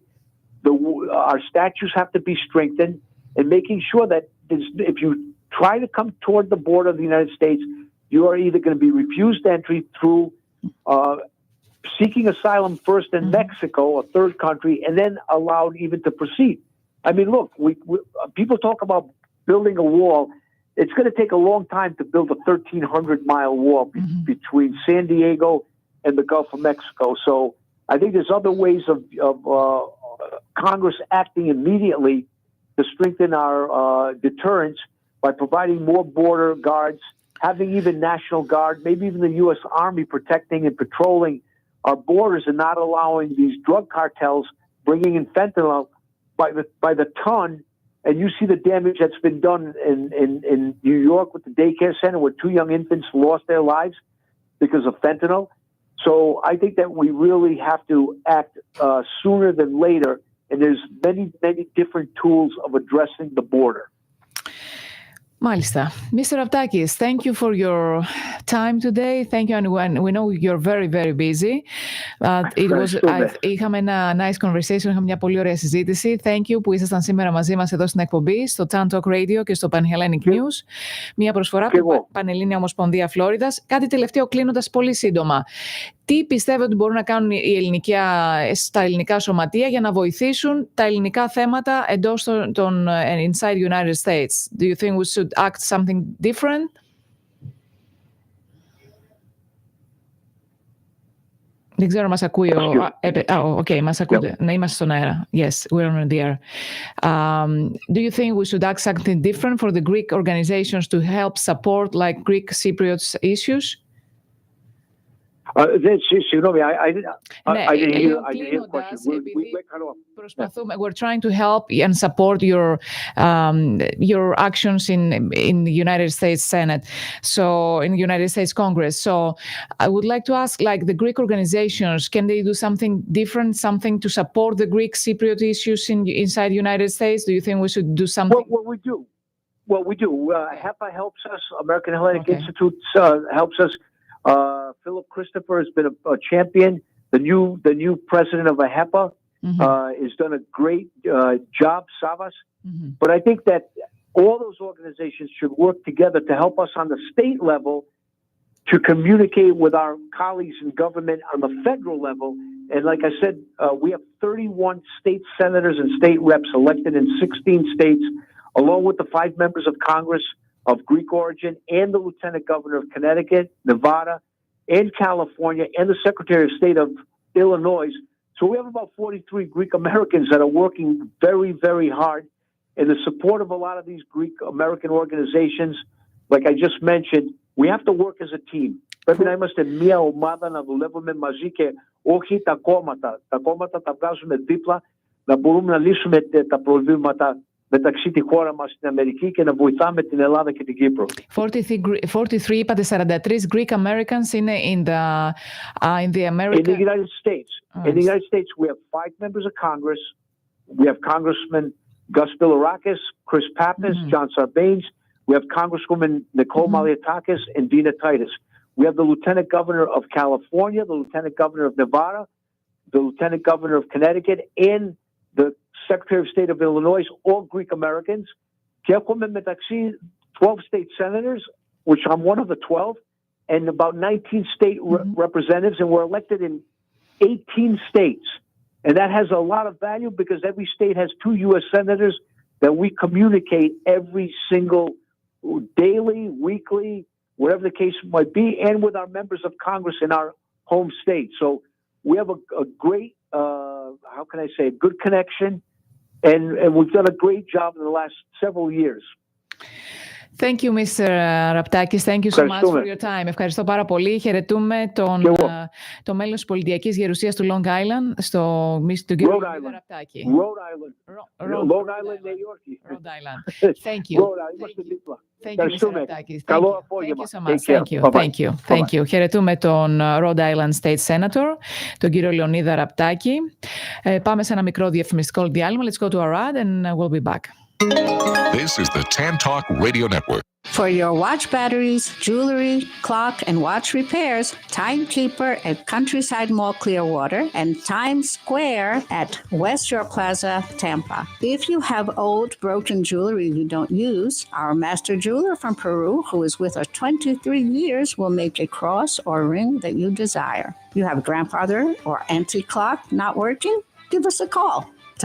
Our statutes have to be strengthened, and making sure that if you try to come toward the border of the United States, you are either going to be refused entry through seeking asylum first in Mexico, a third country, and then allowed even to proceed. I mean, look, people talk about building a wall. It's going to take a long time to build a 1,300-mile wall between San Diego and the Gulf of Mexico. So I think there's other ways of Congress acting immediately to strengthen our deterrence by providing more border guards, having even National Guard, maybe even the U.S. Army protecting and patrolling our borders and not allowing these drug cartels bringing in fentanyl by the ton. And you see the damage that's been done in New York with the daycare center where 2 young infants lost their lives because of fentanyl. So I think that we really have to act sooner than later. And there's many, many different tools of addressing the border. Μάλιστα. Mr. Raptakis, thank you for your time today. Thank you, and we know you're very, very busy. Είχαμε ένα nice conversation, είχαμε μια πολύ ωραία συζήτηση. Thank you που ήσασταν σήμερα μαζί μας εδώ στην εκπομπή, στο TAN Talk Radio και στο Hellenic News. Μια προσφορά από Πανελλήνια Ομοσπονδία Φλόριδας. Κάτι τελευταίο κλείνοντας πολύ σύντομα. Τι πιστεύετε ότι μπορούν να κάνουν στα ελληνικά σωματεία για να βοηθήσουν τα ελληνικά θέματα εντός των inside United States? Do you think we should act something different? Δεν ξέρω, μας ακούει μας ακούτε. Ναι, είμαστε στον αέρα. Yes, we're on the air. Do you think we should act something different for the Greek organizations to help support like Greek Cypriots issues? Συγγνώμη, I didn't hear the question. We're trying to help and support your actions in the United States Senate, so in the United States Congress. So I would like to ask, like the Greek organizations, can they do something different, something to support the Greek Cypriot issues inside the United States? Do you think we should do something? Well, we do. HEPA helps us. American Hellenic Institute helps us. Philip Christopher has been a champion. The new president of HEPA has done a great job, Savas. But I think that all those organizations should work together to help us on the state level to communicate with our colleagues in government on the federal level. And like I said, we have 31 state senators and state reps elected in 16 states, along with the 5 members of Congress of Greek origin and the lieutenant governor of Connecticut, Nevada, and California, and the Secretary of State of Illinois. So we have about 43 Greek Americans that are working very, very hard in the support of a lot of these Greek American organizations. Like I just mentioned, we have to work as a team. Πρέπει να είμαστε μια ομάδα να δουλεύουμε μαζί και όχι τα κόμματα. Τα κόμματα τα βγάζουμε δίπλα, να μπορούμε να λύσουμε τα προβλήματα μεταξύ τη χώρα μας στην Αμερική και να βοηθάμε την Ελλάδα και την Κύπρο. 43 είπατε 43 Greek Americans in the America. In the United States. In the United States we have 5 members of Congress. We have Congressman Gus Bilirakis, Chris Pappas, John Sarbanes. We have Congresswoman Nicole Malliotakis and Dina Titus. We have the Lieutenant Governor of California, the Lieutenant Governor of Nevada, the Lieutenant Governor of Connecticut, and the Secretary of State of Illinois, all Greek Americans. Και έχουμε μεταξύ 12 state senators, which I'm one of the 12, and about 19 state representatives, and we're elected in 18 states. And that has a lot of value because every state has 2 U.S. senators that we communicate every single daily, weekly, whatever the case might be, and with our members of Congress in our home state. So we have a great, how can I say, a good connection, and we've done a great job in the last several years. Thank you, Mr. Raptakis. Thank you so much for your time. Ευχαριστώ πάρα πολύ. Χαιρετούμε το μέλος της πολιτιακής γερουσίας του Long Island, στον κύριο Ραπτάκη. Rhode Island, New York. Rhode Island. Thank you. Thank you, Mr. Raptakis. Thank you so much. Thank you. Χαιρετούμε τον Rhode Island State Senator, τον κύριο Λεωνίδα Ραπτάκη. Πάμε σε ένα μικρό διαφημιστικό διάλειμμα. Let's go to our ad and we'll be back. This is the Tan Talk Radio Network. For your watch batteries, jewelry, clock, and watch repairs, Timekeeper at Countryside Mall Clearwater and Times Square at West Shore Plaza, Tampa. If you have old broken jewelry you don't use, our master jeweler from Peru, who is with us 23 years, will make a cross or ring that you desire. You have a grandfather or antique clock not working? Give us a call.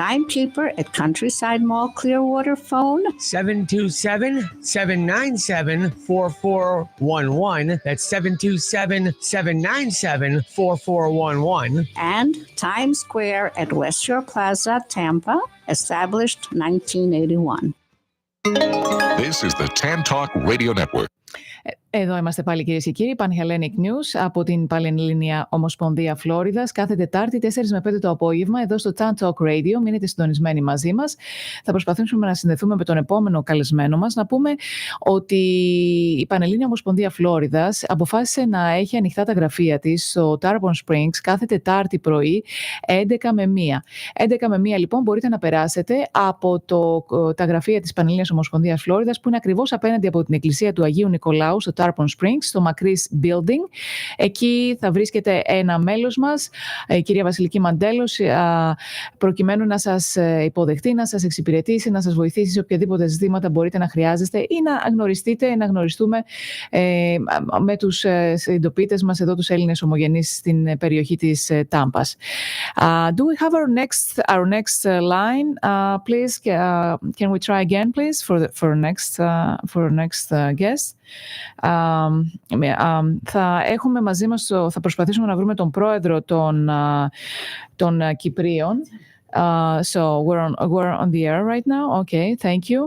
Timekeeper at Countryside Mall Clearwater, phone 727-797-4411. That's 727-797-4411. And Times Square at West Shore Plaza, Tampa, established 1981. This is the Tan Talk Radio Network. Εδώ είμαστε πάλι, κυρίες και κύριοι, Pan Hellenic News από την Πανελλήνια Ομοσπονδία Φλόριδας. Κάθε Τετάρτη 4 με 5 το απόγευμα εδώ στο Tan Talk Radio. Μείνετε συντονισμένοι μαζί μας. Θα προσπαθήσουμε να συνδεθούμε με τον επόμενο καλεσμένο μας. Να πούμε ότι η Πανελλήνια Ομοσπονδία Φλόριδας αποφάσισε να έχει ανοιχτά τα γραφεία της στο Tarpon Springs κάθε Τετάρτη πρωί 11 με 1. 11 με 1 λοιπόν μπορείτε να περάσετε από τα γραφεία της Πανελλήνιας Ομοσπονδίας Φλόριδας, που είναι ακριβώς απέναντι από την εκκλησία του Αγίου Νικολάου στο Tarpon Springs, στο Μακρύς Building. Εκεί θα βρίσκεται ένα μέλος μας, η κυρία Βασιλική Μαντέλος, προκειμένου να σας υποδεχτεί, να σας εξυπηρετήσει, να σας βοηθήσει σε οποιαδήποτε ζητήματα μπορείτε να χρειάζεστε ή να γνωριστείτε, να γνωριστούμε με τους συντοπίτες μας εδώ, τους Έλληνες ομογενείς στην περιοχή της Τάμπας. Do we have our next line, please? Can we try again, please, for next guest? Θα έχουμε μαζί μας, θα προσπαθήσουμε να βρούμε τον πρόεδρο των Κυπρίων. So we're on the air right now. Okay, thank you.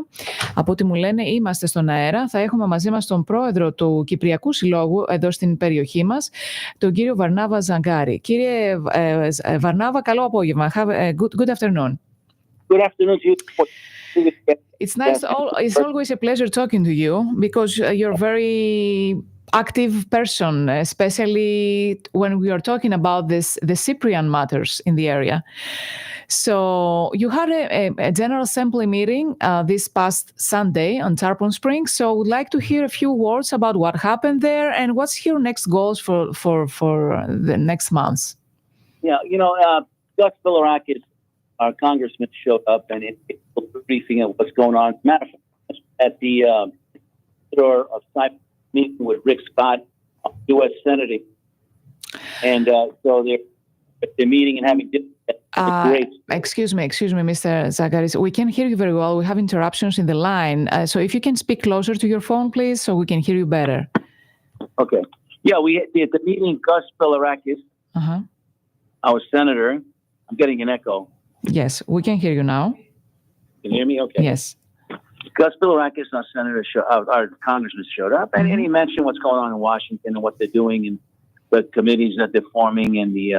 Από ό,τι μου λένε είμαστε στον αέρα. Θα έχουμε μαζί μας τον πρόεδρο του Κυπριακού Συλλόγου εδώ στην περιοχή μας, τον κύριο Βαρνάβα Ζαγκάρη. Κύριε Βαρνάβα, καλό απόγευμα. Good afternoon. Good afternoon to you. It's nice. It's always a pleasure talking to you because you're a very active person, especially when we are talking about the Cyprian matters in the area. So you had a General Assembly meeting this past Sunday on Tarpon Springs. So I would like to hear a few words about what happened there and what's your next goals for the next months. Yeah, Gus Bilirakis, our congressman, showed up and it was a briefing of what's going on. Matter of fact, at the door of Cyprus meeting with Rick Scott, U.S. Senator, and so they're meeting and having. Great. Excuse me, Mr. Zagaris. We can't hear you very well. We have interruptions in the line. So if you can speak closer to your phone, please, so we can hear you better. Okay. Yeah, we at the meeting, Gus Bilirakis, our senator. I'm getting an echo. Yes, we can hear you now. Can you hear me? Okay. Yes. Gus Bilirakis, our senator, our congressman, showed up, and he mentioned what's going on in Washington and what they're doing and the committees that they're forming and the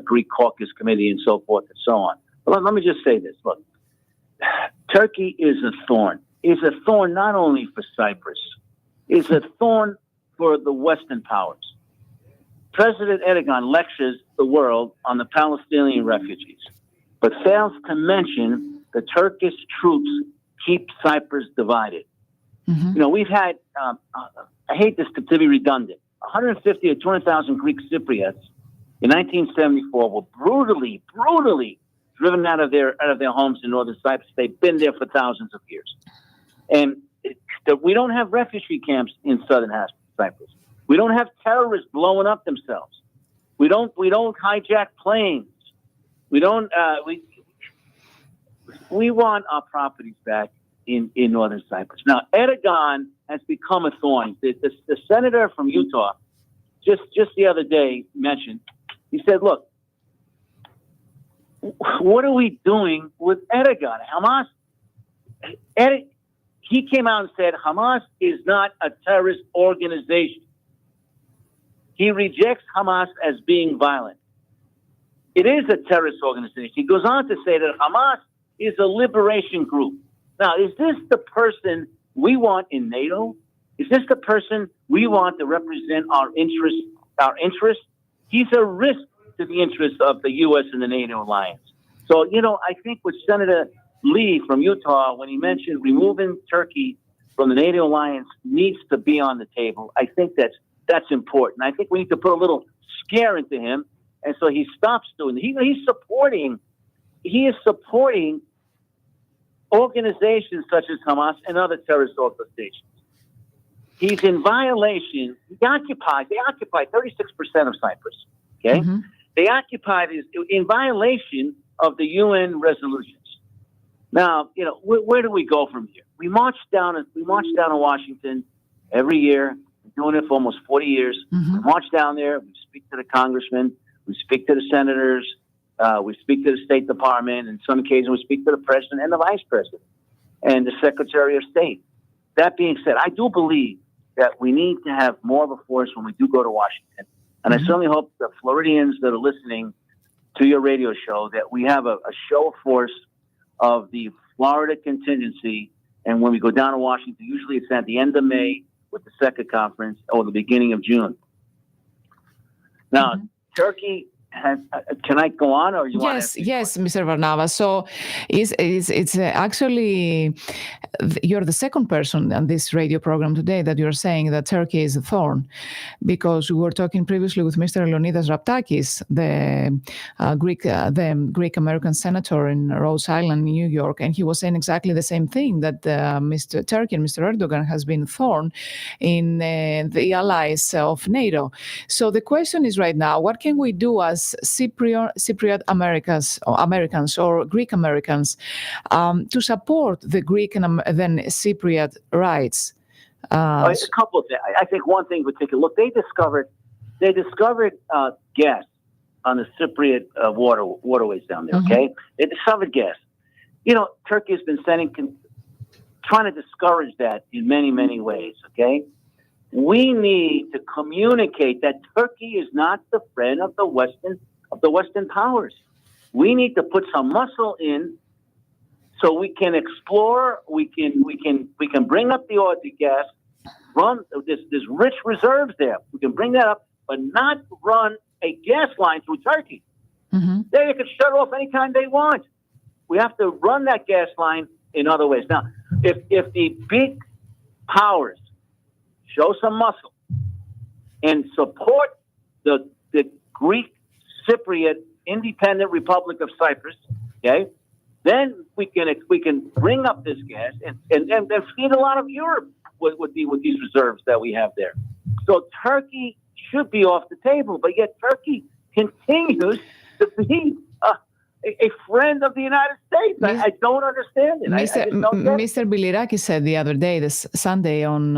Greek Caucus Committee and so forth and so on. But let me just say this. Look, Turkey is a thorn. It's a thorn not only for Cyprus. It's a thorn for the Western powers. President Erdogan lectures the world on the Palestinian refugees, but fails to mention the Turkish troops keep Cyprus divided. You know, we've had, I hate this to be redundant, 150 or 200,000 Greek Cypriots in 1974 were brutally driven out of their homes in northern Cyprus. They've been there for thousands of years. And we don't have refugee camps in southern Cyprus. We don't have terrorists blowing up themselves. We don't hijack planes. We want our properties back in northern Cyprus. Now, Erdogan has become a thorn. The senator from Utah just the other day mentioned, he said, look, what are we doing with Erdogan? Hamas, he came out and said, Hamas is not a terrorist organization. He rejects Hamas as being violent. It is a terrorist organization. He goes on to say that Hamas is a liberation group. Now, is this the person we want in NATO? Is this the person we want to represent our interests? He's a risk to the interests of the U.S. and the NATO alliance. So, you know, I think with Senator Lee from Utah, when he mentioned removing Turkey from the NATO alliance needs to be on the table, I think that's important. I think we need to put a little scare into him, and so he stops doing it. He is supporting organizations such as Hamas and other terrorist organizations. He's in violation. They occupy 36% of Cyprus. Okay, they occupy is in violation of the UN resolutions. Now, you know, where do we go from here? We march down to Washington every year. We're doing it for almost 40 years. We march down there. We speak to the congressmen. We speak to the senators. We speak to the State Department. And some occasions we speak to the president and the vice president and the Secretary of State. That being said, I do believe that we need to have more of a force when we do go to Washington. And I certainly hope the Floridians that are listening to your radio show that we have a show of force of the Florida contingency. And when we go down to Washington, usually it's at the end of May with the SECA conference or the beginning of June. Now, Turkey has, can I go on or you want to? Yes, Mr. Varnava. So it's actually, you're the second person on this radio program today that you're saying that Turkey is a thorn, because we were talking previously with Mr. Leonidas Raptakis, the Greek American senator in Rhode Island, New York, and he was saying exactly the same thing, that Mr. Turkey and Mr. Erdogan has been a thorn in the allies of NATO. So the question is right now, what can we do as Cypriot Americans or Greek Americans to support the Greek and then Cypriot rights? A couple of things. I think one thing in particular. Look, they discovered gas on the Cypriot waterways down there. Okay, they discovered gas. You know, Turkey has been trying to discourage that in many ways. Okay. We need to communicate that Turkey is not the friend of the Western powers. We need to put some muscle in so we can explore. We can bring up the oil, the gas. There's rich reserves there. We can bring that up, but not run a gas line through Turkey. They can shut off anytime they want. We have to run that gas line in other ways. Now, if the big powers show some muscle and support the Greek Cypriot Independent Republic of Cyprus, okay, then we can bring up this gas and feed a lot of Europe with these reserves that we have there. So Turkey should be off the table, but yet Turkey continues to be a friend of the United States. I don't understand it. Mr. Bilirakis said the other day, this Sunday, on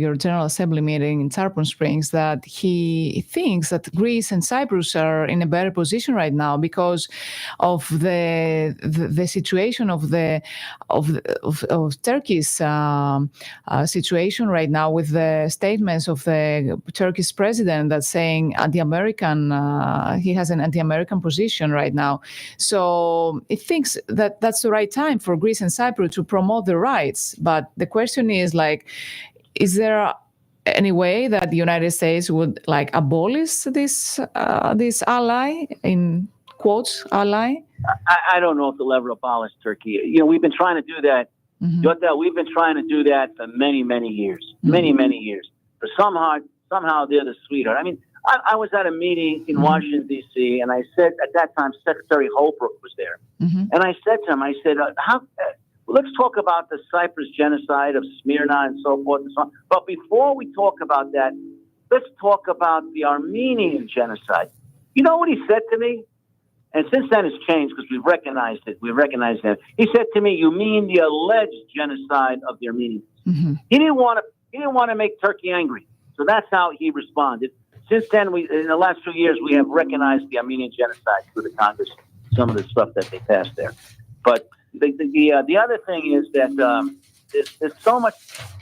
your General Assembly meeting in Tarpon Springs, that he thinks that Greece and Cyprus are in a better position right now because of the situation of Turkey's situation right now, with the statements of the Turkish president that's saying he has an anti-American position right now. So it thinks that that's the right time for Greece and Cyprus to promote their rights. But the question is, is there any way that the United States would abolish this ally, in quotes, ally? I don't know if they'll ever abolish Turkey. We've been trying to do that. Mm-hmm. We've been trying to do that for many, many years. Mm-hmm. Many years. But somehow they're the sweetheart. I mean, I was at a meeting in Washington, D.C., and I said, at that time, Secretary Holbrooke was there. Mm-hmm. And I said to him, let's talk about the Cyprus genocide of Smyrna and so forth and so on. But before we talk about that, let's talk about the Armenian genocide. You know what he said to me? And since then it's changed because we've recognized it. We recognize that. He said to me, "You mean the alleged genocide of the Armenians?" Mm-hmm. He didn't want to make Turkey angry. So that's how he responded. Since then, in the last 2 years, we have recognized the Armenian genocide through the Congress, some of the stuff that they passed there. But the other thing is that there's so much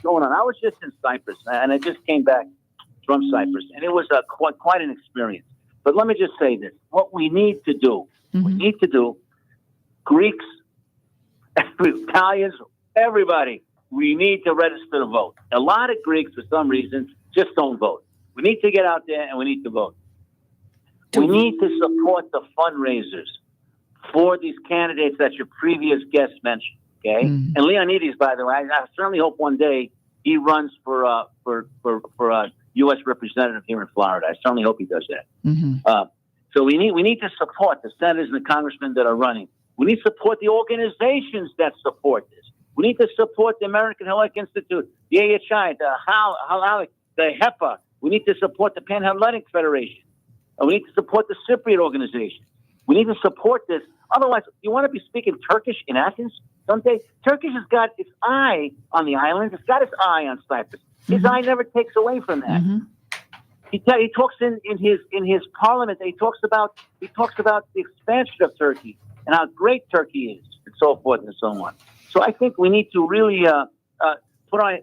going on. I was just in Cyprus, and I just came back from Cyprus, and it was quite an experience. But let me just say this. What we need to do, Greeks, Italians, everybody, we need to register to vote. A lot of Greeks, for some reason, just don't vote. We need to get out there and we need to vote. We need to support the fundraisers for these candidates that your previous guests mentioned. Okay, and Leonidas, by the way, I certainly hope one day he runs for U.S. representative here in Florida. I certainly hope he does that. Mm-hmm. So we need to support the senators and the congressmen that are running. We need to support the organizations that support this. We need to support the American Hellenic Institute, the AHI, the HEPA. We need to support the Pan-Hellenic Federation. And we need to support the Cypriot organization. We need to support this. Otherwise, you want to be speaking Turkish in Athens someday? Turkish has got its eye on the island. It's got its eye on Cyprus. His eye never takes away from that. Mm-hmm. He talks in his parliament. He talks about the expansion of Turkey and how great Turkey is, and so forth and so on. So I think we need to really put our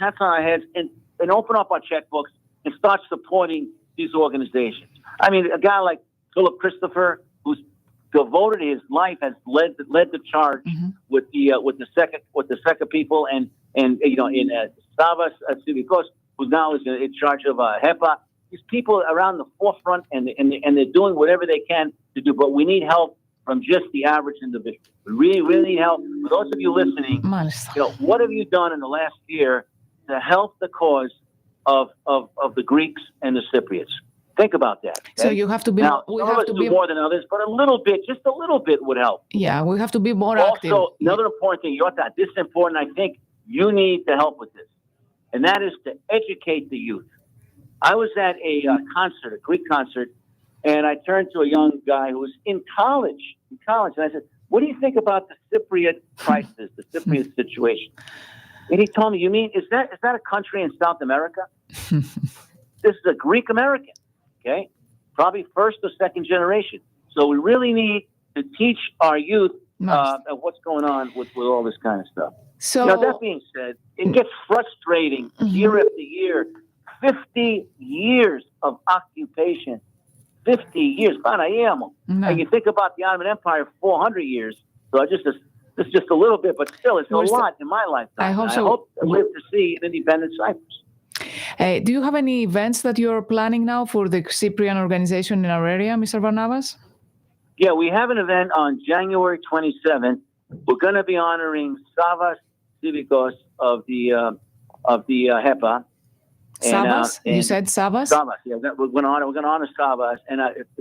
hats on our heads and open up our checkbooks and start supporting these organizations. I mean, a guy like Philip Christopher, who's devoted his life, has led the charge with the second people and in Savas Civicos, who now is in charge of HEPA. These people around the forefront, and they're doing whatever they can to do. But we need help from just the average individual. We really, really need help. For those of you listening, what have you done in the last year to help the cause of the Greeks and the Cypriots? Think about that. Okay? So you have to be. Now, some of us do more than others, but just a little bit would help. Yeah, we have to be more active. Also, another important thing, this is important. I think you need to help with this, and that is to educate the youth. I was at a Greek concert, and I turned to a young guy who was in college, and I said, "What do you think about the Cypriot crisis, the Cypriot situation?" And he told me, "You mean is that a country in South America? This is a Greek American, okay? Probably first or second generation. So we really need to teach our youth what's going on with all this kind of stuff." So that being said, it gets frustrating year after year. 50 years of occupation. 50 years. And you think about the Ottoman Empire, 400 years. So it's just a little bit, but still, it's a lot in my lifetime. I hope to live to see an independent Cyprus. Do you have any events that you're planning now for the Cypriot organization in our area, Mr. Barnabas? Yeah, we have an event on January 27th. We're going to be honoring Savas Civicos of the HEPA. Savas? You said Savas? Savas, yeah. We're going to honor Savas. And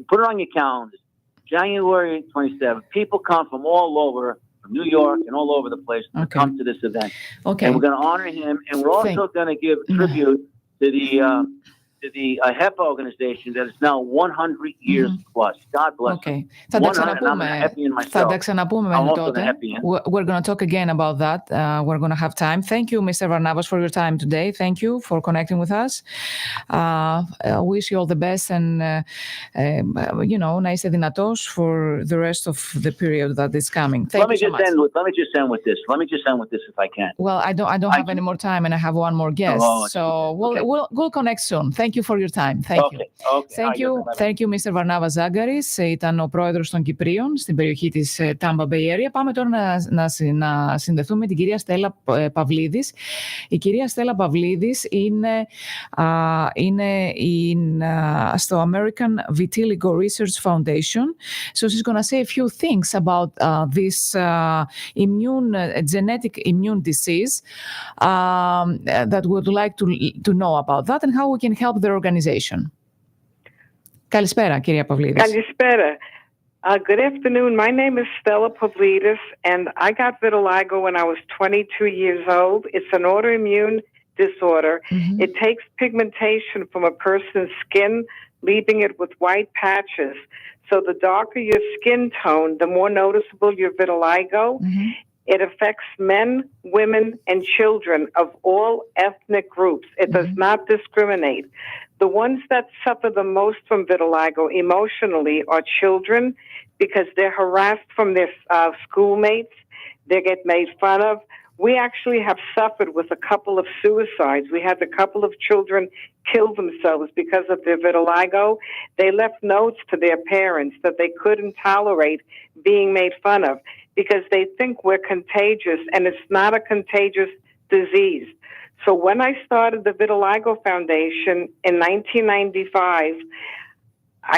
put it on your calendars. January 27th. People come from all over, from New York and all over the place to come to this event. Okay. And we're going to honor him. And we're also going to give tribute to to the HEPA organization that is now 100 years plus. God bless Okay. them. Θα τα 100, and I'm ξαναπούμε. a Heppian myself. Θα τα ξαναπούμε μέχρι I'm also τότε. a Heppian. We're going to talk again about that. We're going to have time. Thank you, Mr. Varnavas, for your time today. Thank you for connecting with us. I wish you all the best and, να είστε δυνατός for the rest of the period that is coming. Thank you so much. Let me just end with this if I can. Well, I don't have any more time and I have one more guest. So we'll connect soon. Thank you for your time. Thank you. Thank you, Mr. Varnavas Zagaris. Ήταν ο πρόεδρος των Κυπρίων στην περιοχή της Tampa Bay Area. Πάμε τώρα να συνδεθούμε με την κυρία Στέλλα Παυλίδης. Η κυρία Στέλλα Παυλίδης είναι στο American Vitiligo Research Foundation. So she's going to say a few things about this genetic immune disease that we would like to know about that and how we can help their organization. Καλησπέρα, κυρία Παυλίδης. Καλησπέρα. Good afternoon. My name is Stella Pavlidis, and I got vitiligo when I was 22 years old. It's an autoimmune disorder. Mm-hmm. It takes pigmentation from a person's skin, leaving it with white patches. So the darker your skin tone, the more noticeable your vitiligo. Mm-hmm. It affects men, women, and children of all ethnic groups. It does not discriminate. The ones that suffer the most from vitiligo emotionally are children because they're harassed from their schoolmates. They get made fun of. We actually have suffered with a couple of suicides. We had a couple of children kill themselves because of their vitiligo. They left notes to their parents that they couldn't tolerate being made fun of because they think we're contagious, and it's not a contagious disease. So when I started the Vitiligo Foundation in 1995,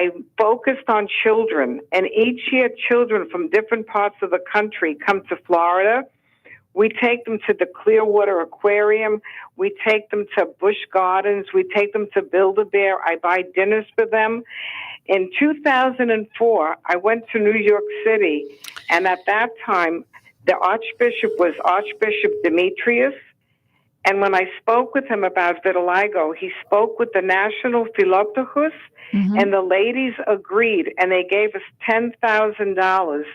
I focused on children, and each year children from different parts of the country come to Florida. We take them to the Clearwater Aquarium. We take them to Busch Gardens. We take them to Build-A-Bear. I buy dinners for them. In 2004, I went to New York City, and at that time, the Archbishop was Archbishop Demetrius. And when I spoke with him about vitiligo, he spoke with the National Philoptochus, and the ladies agreed, and they gave us $10,000.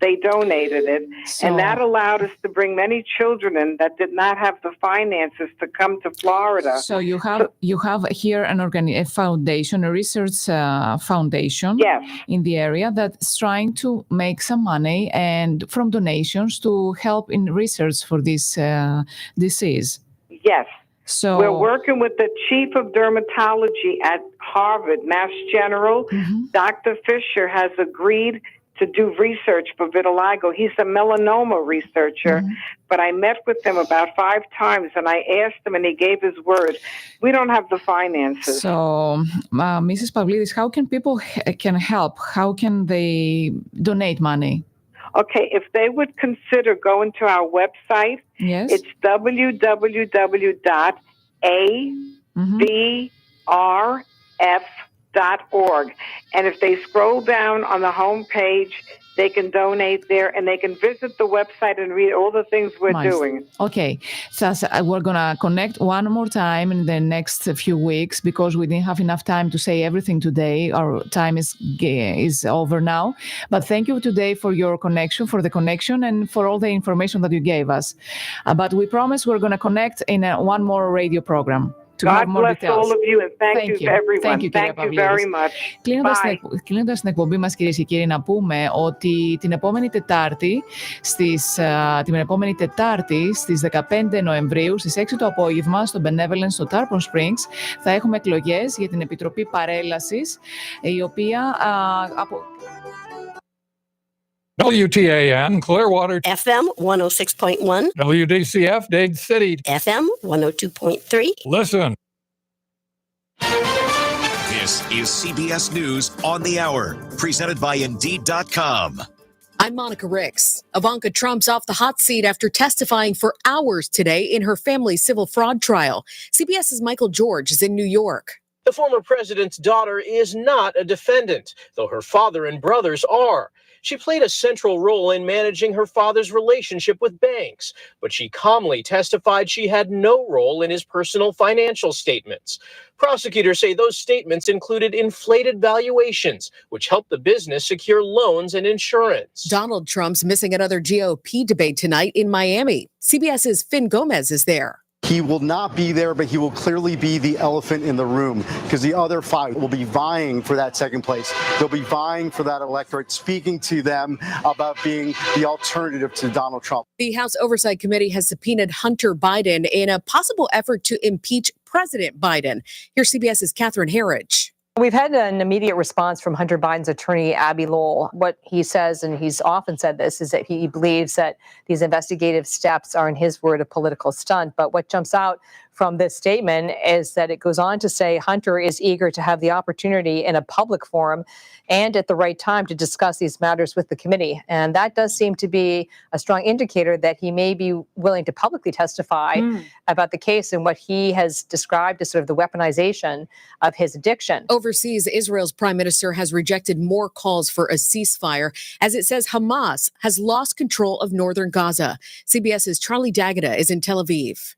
They donated it, and that allowed us to bring many children in that did not have the finances to come to Florida. So you have here a foundation, a research foundation, yes, in the area that's trying to make some money and from donations to help in research for this disease. Yes. So we're working with the chief of dermatology at Harvard, Mass General. Dr. Fisher has agreed to do research for vitiligo. He's a melanoma researcher, but I met with him about 5 times, and I asked him, and he gave his word. We don't have the finances. So, Mrs. Pavlidis, how can people can help? How can they donate money? Okay, if they would consider going to our website, yes, it's www.avrf.org. And if they scroll down on the home page, they can donate there, and they can visit the website and read all the things we're doing. Okay, so we're going to connect one more time in the next few weeks because we didn't have enough time to say everything today. Our time is over now. But thank you today for your connection, and for all the information that you gave us. But we promise we're going to connect in one more radio program. God bless all of you, and thank you to everyone. Thank you very much. Κλείνοντας την εκπομπή μας, κυρίες και κύριοι, να πούμε ότι την επόμενη Τετάρτη στις 15 Νοεμβρίου στις 6 το απόγευμα στο Benevolence στο Tarpon Springs θα έχουμε εκλογές για την Επιτροπή Παρέλασης, η οποία WTAN, Clearwater, FM 106.1, WDCF, Dade City, FM 102.3. Listen. This is CBS News on the Hour, presented by Indeed.com. I'm Monica Ricks. Ivanka Trump's off the hot seat after testifying for hours today in her family's civil fraud trial. CBS's Michael George is in New York. The former president's daughter is not a defendant, though her father and brothers are. She played a central role in managing her father's relationship with banks, but she calmly testified she had no role in his personal financial statements. Prosecutors say those statements included inflated valuations, which helped the business secure loans and insurance. Donald Trump's missing another GOP debate tonight in Miami. CBS's Finn Gomez is there. He will not be there, but he will clearly be the elephant in the room because the other five will be vying for that second place. They'll be vying for that electorate, speaking to them about being the alternative to Donald Trump. The House Oversight Committee has subpoenaed Hunter Biden in a possible effort to impeach President Biden. Here's CBS's Catherine Herridge. We've had an immediate response from Hunter Biden's attorney, Abby Lowell. What he says, and he's often said this, is that he believes that these investigative steps are, in his word, a political stunt. But what jumps out from this statement is that it goes on to say Hunter is eager to have the opportunity in a public forum and at the right time to discuss these matters with the committee. And that does seem to be a strong indicator that he may be willing to publicly testify about the case and what he has described as sort of the weaponization of his addiction. Overseas, Israel's prime minister has rejected more calls for a ceasefire as it says Hamas has lost control of northern Gaza. CBS's Charlie D'Agata is in Tel Aviv.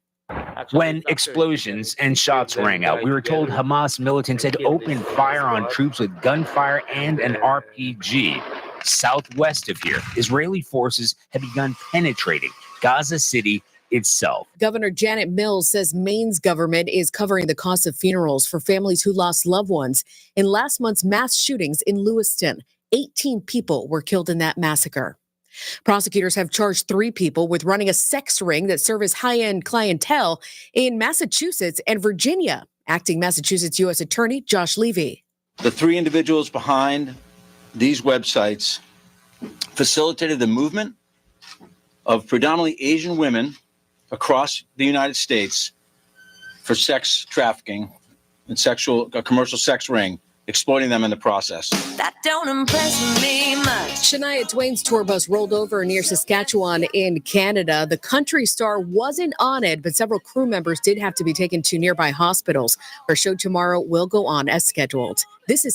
When explosions and shots rang out, we were told Hamas militants had opened fire on troops with gunfire and an RPG. Southwest of here, Israeli forces have begun penetrating Gaza City itself. Governor Janet Mills says Maine's government is covering the cost of funerals for families who lost loved ones in last month's mass shootings in Lewiston. 18 people were killed in that massacre. Prosecutors have charged 3 people with running a sex ring that serves high-end clientele in Massachusetts and Virginia. Acting Massachusetts U.S. Attorney Josh Levy. The 3 individuals behind these websites facilitated the movement of predominantly Asian women across the United States for sex trafficking and a commercial sex ring, exploiting them in the process. That don't impress me much. Shania Twain's tour bus rolled over near Saskatchewan in Canada. The country star wasn't on it, but several crew members did have to be taken to nearby hospitals. Her show tomorrow will go on as scheduled. This is